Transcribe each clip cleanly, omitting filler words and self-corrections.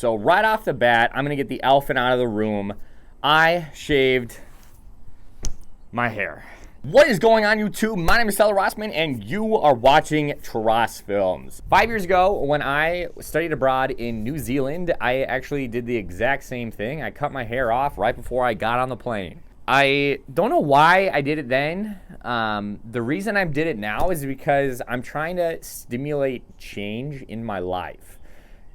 So right off the bat, I'm going to get the elephant out of the room. I shaved my hair. What is going on, YouTube? My name is Rossmann, and you are watching Ross Films. 5 years ago, when I studied abroad in New Zealand, I actually did the exact same thing. I cut my hair off right before I got on the plane. I don't know why I did it then. The reason I did it now is because I'm trying to stimulate change in my life.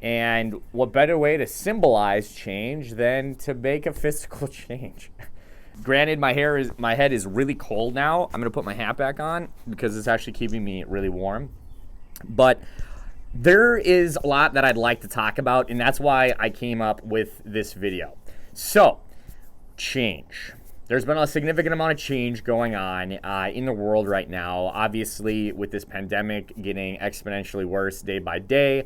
And what better way to symbolize change than to make a physical change? Granted, my head is really cold now. I'm gonna put my hat back on because it's actually keeping me really warm. But there is a lot that I'd like to talk about, and that's why I came up with this video. So, change. There's been a significant amount of change going on in the world right now. Obviously, with this pandemic getting exponentially worse day by day,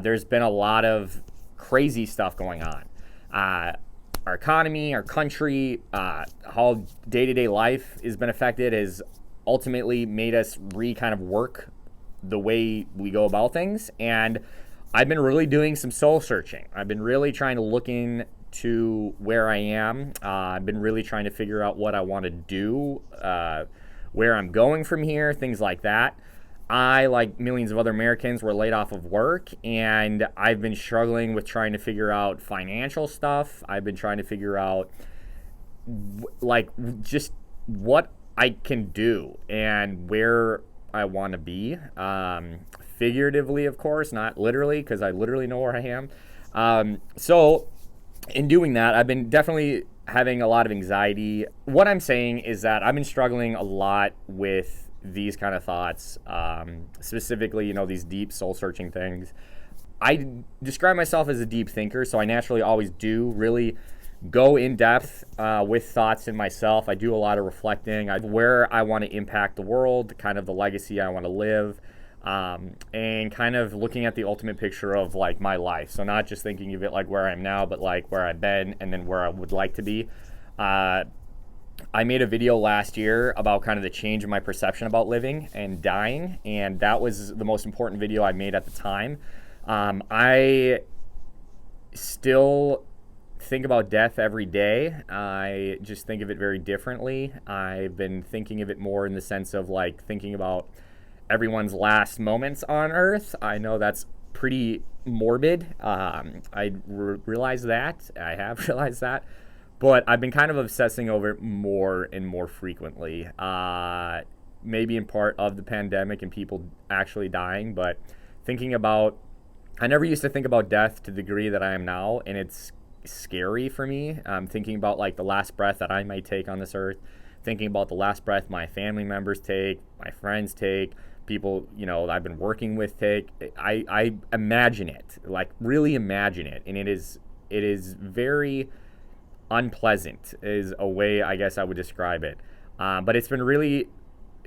there's been a lot of crazy stuff going on. Our economy, our country, how day-to-day life has been affected has ultimately made us kind of work the way we go about things. And I've been really doing some soul searching. I've been really trying to look into where I am. I've been really trying to figure out what I want to do, where I'm going from here, things like that. I, like millions of other Americans, were laid off of work, and I've been struggling with trying to figure out financial stuff. I've been trying to figure out, just what I can do and where I want to be. Figuratively, of course, not literally, because I literally know where I am. So, in doing that, I've been definitely having a lot of anxiety. What I'm saying is that I've been struggling a lot with these kind of thoughts, specifically, these deep soul-searching things. I describe myself as a deep thinker, so I naturally always do really go in depth with thoughts in myself. I do a lot of reflecting, where I want to impact the world, kind of the legacy I want to live, and kind of looking at the ultimate picture of my life. So not just thinking of it like where I am now, but like where I've been and then where I would like to be. I made a video last year about kind of the change in my perception about living and dying, and that was the most important video I made at the time. I still think about death every day. I just think of it very differently. I've been thinking of it more in the sense of thinking about everyone's last moments on Earth. I know that's pretty morbid. I realize that. I have realized that. But I've been kind of obsessing over it more and more frequently. Maybe in part of the pandemic and people actually dying, but I never used to think about death to the degree that I am now, and it's scary for me. I'm thinking about the last breath that I might take on this earth, thinking about the last breath my family members take, my friends take, people I've been working with take. I imagine it, really imagine it, and it is very unpleasant is a way I guess I would describe it. But it's been really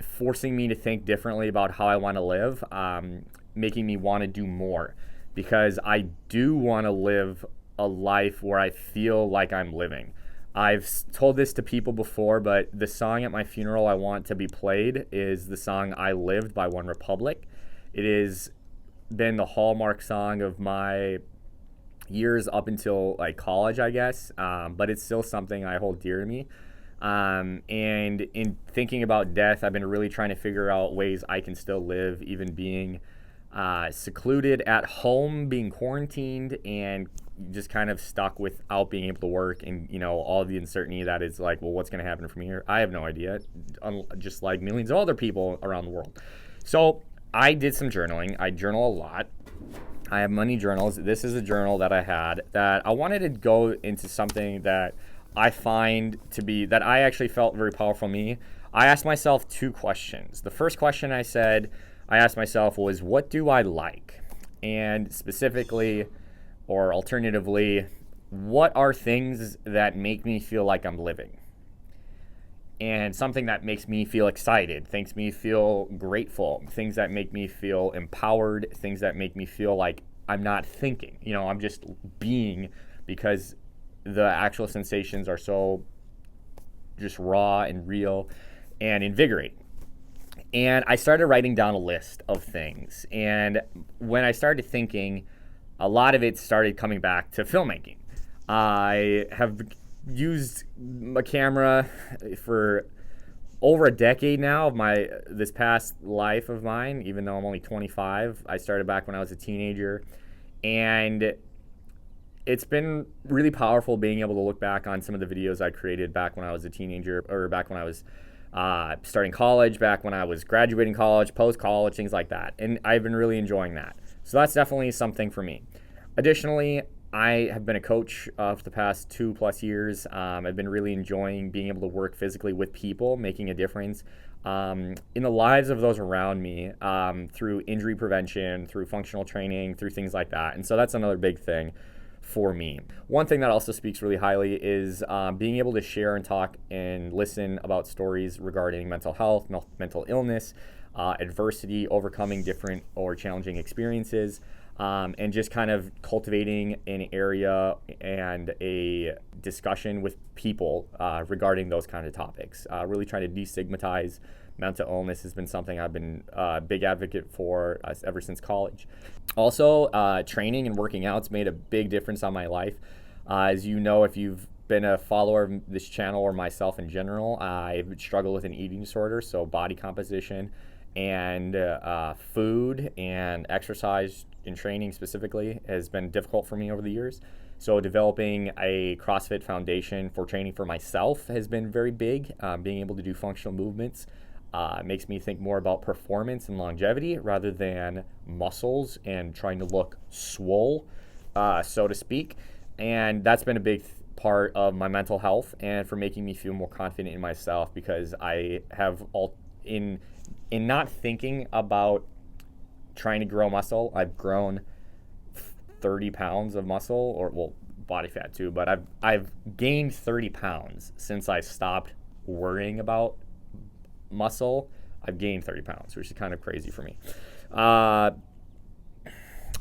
forcing me to think differently about how I want to live, making me want to do more, because I do want to live a life where I feel like I'm living. I've told this to people before, but the song at my funeral I want to be played is the song I Lived by OneRepublic. It has been the hallmark song of my years up until college, I guess, but it's still something I hold dear to me. And in thinking about death, I've been really trying to figure out ways I can still live, even being secluded at home, being quarantined, and just kind of stuck without being able to work, and all the uncertainty that is well, what's going to happen from here? I have no idea, just like millions of other people around the world. So I did some journaling. I journal a lot. I have many journals. This is a journal that I had that I wanted to go into something that I find to be, that I actually felt very powerful for me. I asked myself two questions. The first question I asked myself was, what do I like? And specifically, or alternatively, what are things that make me feel like I'm living? And something that makes me feel excited, makes me feel grateful, things that make me feel empowered, things that make me feel like I'm not thinking, I'm just being, because the actual sensations are so just raw and real and invigorating. And I started writing down a list of things. And when I started thinking, a lot of it started coming back to filmmaking. I have used a camera for over a decade now of this past life of mine, even though I'm only 25. I started back when I was a teenager, and it's been really powerful being able to look back on some of the videos I created back when I was a teenager, or back when I was starting college, back when I was graduating college, post-college, things like that. And I've been really enjoying that. So that's definitely something for me. Additionally, I have been a coach for the past 2+ years. I've been really enjoying being able to work physically with people, making a difference in the lives of those around me through injury prevention, through functional training, through things like that. And so that's another big thing for me. One thing that also speaks really highly is being able to share and talk and listen about stories regarding mental health, mental illness, adversity, overcoming different or challenging experiences. And just kind of cultivating an area and a discussion with people regarding those kind of topics. Really trying to destigmatize mental illness has been something I've been a big advocate for ever since college. Also, training and working out's made a big difference on my life. As you know, if you've been a follower of this channel or myself in general, I've struggled with an eating disorder, so body composition and food and exercise and training specifically has been difficult for me over the years. So developing a CrossFit foundation for training for myself has been very big. Being able to do functional movements makes me think more about performance and longevity rather than muscles and trying to look swole, so to speak. And that's been a big part of my mental health and for making me feel more confident in myself, because I have in not thinking about trying to grow muscle, I've grown 30 pounds of muscle, or well, body fat too, but I've gained 30 pounds since I stopped worrying about muscle. I've gained 30 pounds, which is kind of crazy for me.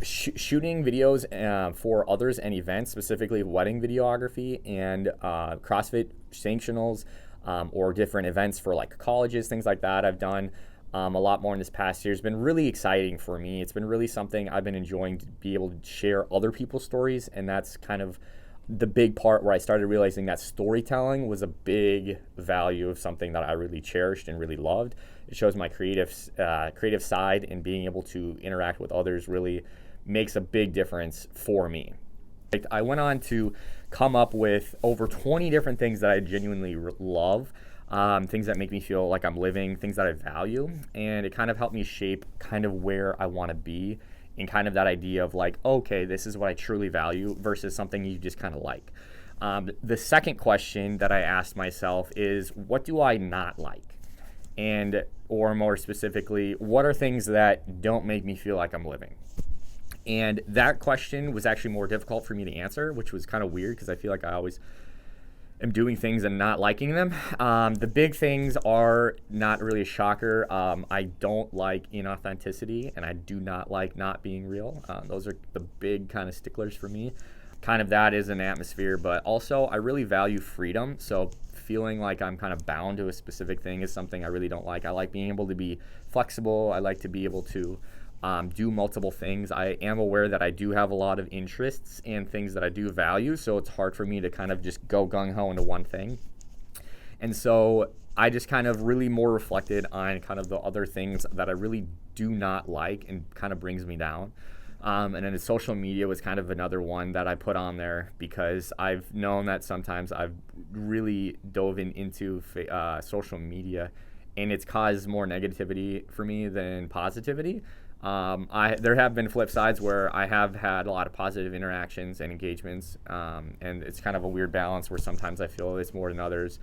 Shooting videos for others and events, specifically wedding videography and CrossFit sanctionals, or different events for like colleges, things like that. I've done a lot more in this past year. It's been really exciting for me. It's been really something I've been enjoying, to be able to share other people's stories, and that's kind of the big part where I started realizing that storytelling was a big value of something that I really cherished and really loved. It shows my creative side, and being able to interact with others really makes a big difference for me. I went on to come up with over 20 different things that I genuinely love. Things that make me feel like I'm living, things that I value, and it kind of helped me shape kind of where I want to be, and kind of that idea of like, okay, this is what I truly value versus something you just kind of like. The second question that I asked myself is, what do I not like? And, or more specifically, what are things that don't make me feel like I'm living? And that question was actually more difficult for me to answer, which was kind of weird, because I feel like I always am doing things and not liking them. The big things are not really a shocker. I don't like inauthenticity, and I do not like not being real. Those are the big kind of sticklers for me. Kind of that is an atmosphere, but also I really value freedom. So feeling like I'm kind of bound to a specific thing is something I really don't like. I like being able to be flexible. I like to be able to do multiple things. I am aware that I do have a lot of interests and things that I do value, so it's hard for me to kind of just go gung-ho into one thing. And so I just kind of really more reflected on kind of the other things that I really do not like and kind of brings me down. And then social media was kind of another one that I put on there, because I've known that sometimes I've really dove into social media, and it's caused more negativity for me than positivity. There have been flip sides where I have had a lot of positive interactions and engagements, and it's kind of a weird balance where sometimes I feel it's more than others.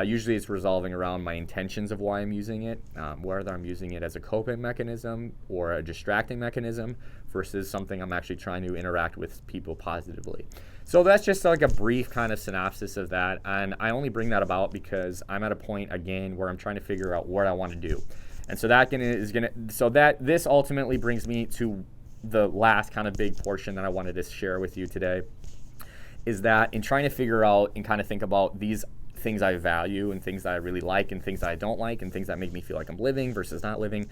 Usually it's resolving around my intentions of why I'm using it, whether I'm using it as a coping mechanism or a distracting mechanism versus something I'm actually trying to interact with people positively. So that's just like a brief kind of synopsis of that, and I only bring that about because I'm at a point, again, where I'm trying to figure out what I want to do. And so this ultimately brings me to the last kind of big portion that I wanted to share with you today, is that in trying to figure out and kind of think about these things I value and things that I really like and things that I don't like and things that make me feel like I'm living versus not living,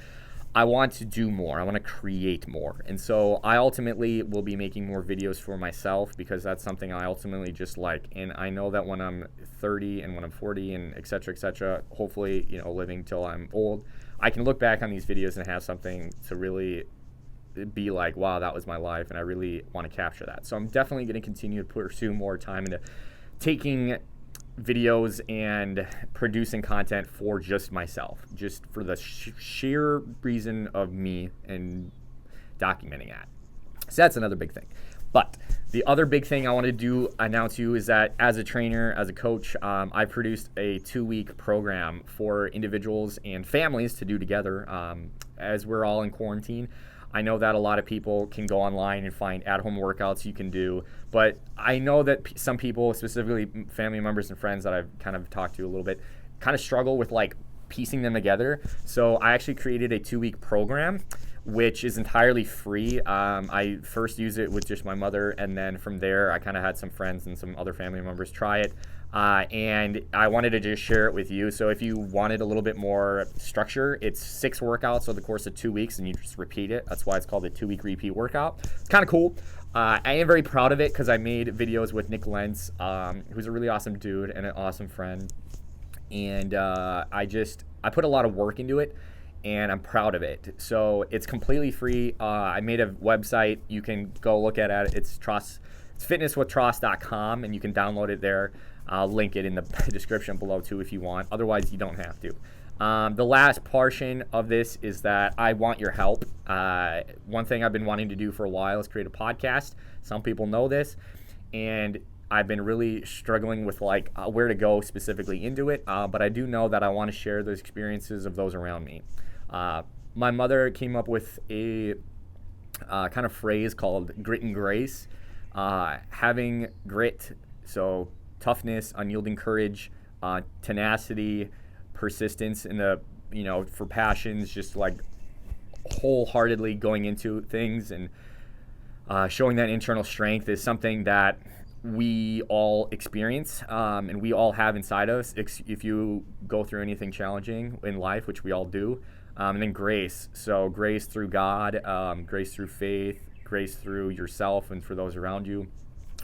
I want to do more. I want to create more. And so I ultimately will be making more videos for myself because that's something I ultimately just like. And I know that when I'm 30 and when I'm 40 and et cetera, hopefully, living till I'm old, I can look back on these videos and have something to really be like, wow, that was my life. And I really want to capture that. So I'm definitely going to continue to pursue more time into taking videos and producing content for just myself, just for the sheer reason of me and documenting that. So that's another big thing. But the other big thing I want to announce to you is that as a trainer, as a coach, I produced a 2-week program for individuals and families to do together as we're all in quarantine. I know that a lot of people can go online and find at-home workouts you can do, but I know that some people, specifically family members and friends that I've kind of talked to a little bit, kind of struggle with like piecing them together. So I actually created a 2-week program, which is entirely free. I first used it with just my mother, and then from there I kind of had some friends and some other family members try it. And I wanted to just share it with you. So if you wanted a little bit more structure, it's 6 workouts over the course of 2 weeks, and you just repeat it. That's why it's called a 2-week repeat workout. It's kind of cool. I am very proud of it because I made videos with Nick Lentz, who's a really awesome dude and an awesome friend. And I put a lot of work into it, and I'm proud of it. So it's completely free. I made a website. You can go look at it. It's fitnesswithtross.com, and you can download it there. I'll link it in the description below too if you want. Otherwise, you don't have to. The last portion of this is that I want your help. One thing I've been wanting to do for a while is create a podcast. Some people know this, and I've been really struggling with where to go specifically into it. But I do know that I want to share those experiences of those around me. My mother came up with a kind of phrase called grit and grace. Having grit, so toughness, unyielding courage, tenacity, persistence in for passions, just like wholeheartedly going into things and showing that internal strength is something that we all experience and we all have inside us if you go through anything challenging in life, which we all do. And then grace. So grace through God, grace through faith, grace through yourself and for those around you.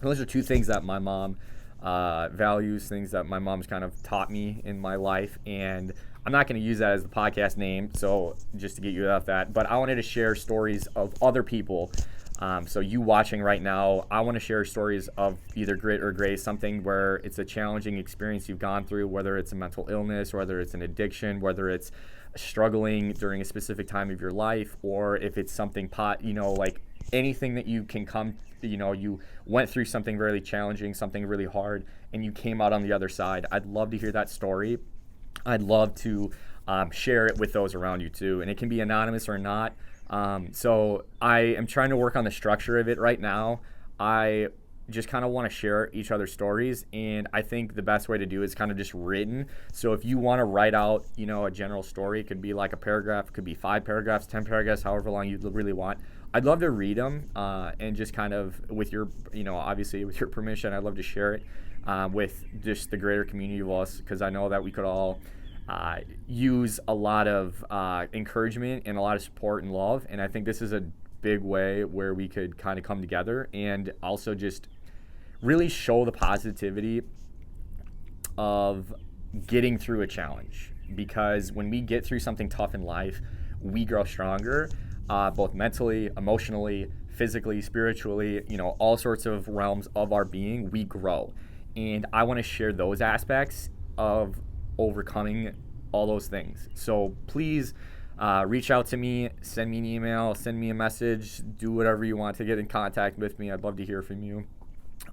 And those are 2 things that my mom values, things that my mom's kind of taught me in my life. And I'm not going to use that as the podcast name, so just to get you off that. But I wanted to share stories of other people. So you watching right now, I want to share stories of either grit or grace, something where it's a challenging experience you've gone through, whether it's a mental illness, whether it's an addiction, whether it's struggling during a specific time of your life, or if it's something like anything that you can come, you went through something really challenging, something really hard, and you came out on the other side. I'd love to hear that story. I'd love to share it with those around you too, and it can be anonymous or not. So I am trying to work on the structure of it right now. I just kind of want to share each other's stories, and I think the best way to do it is kind of just written. So if you want to write out, a general story, it could be like a paragraph, it could be 5 paragraphs, 10 paragraphs, however long you really want. I'd love to read them and just kind of with your, obviously with your permission, I'd love to share it with just the greater community of us, because I know that we could all use a lot of encouragement and a lot of support and love. And I think this is a big way where we could kind of come together and also just really show the positivity of getting through a challenge. Because when we get through something tough in life, we grow stronger, both mentally, emotionally, physically, spiritually, all sorts of realms of our being, we grow. And I want to share those aspects of overcoming all those things. So please reach out to me, send me an email, send me a message, do whatever you want to get in contact with me. I'd love to hear from you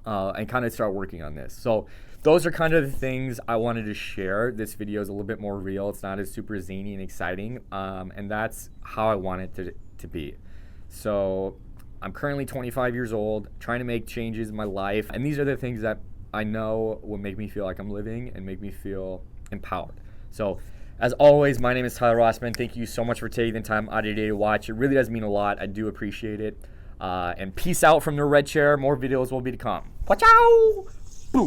and kind of start working on this. So those are kind of the things I wanted to share. This video is a little bit more real. It's not as super zany and exciting, and that's how I want it to be. So I'm currently 25 years old, trying to make changes in my life, and these are the things that I know will make me feel like I'm living and make me feel empowered. So as always, my name is Tyler Rossmann. Thank you so much for taking the time out of your day to watch. It really does mean a lot. I do appreciate it. And peace out from the red chair. More videos will be to come. Ciao! Boom.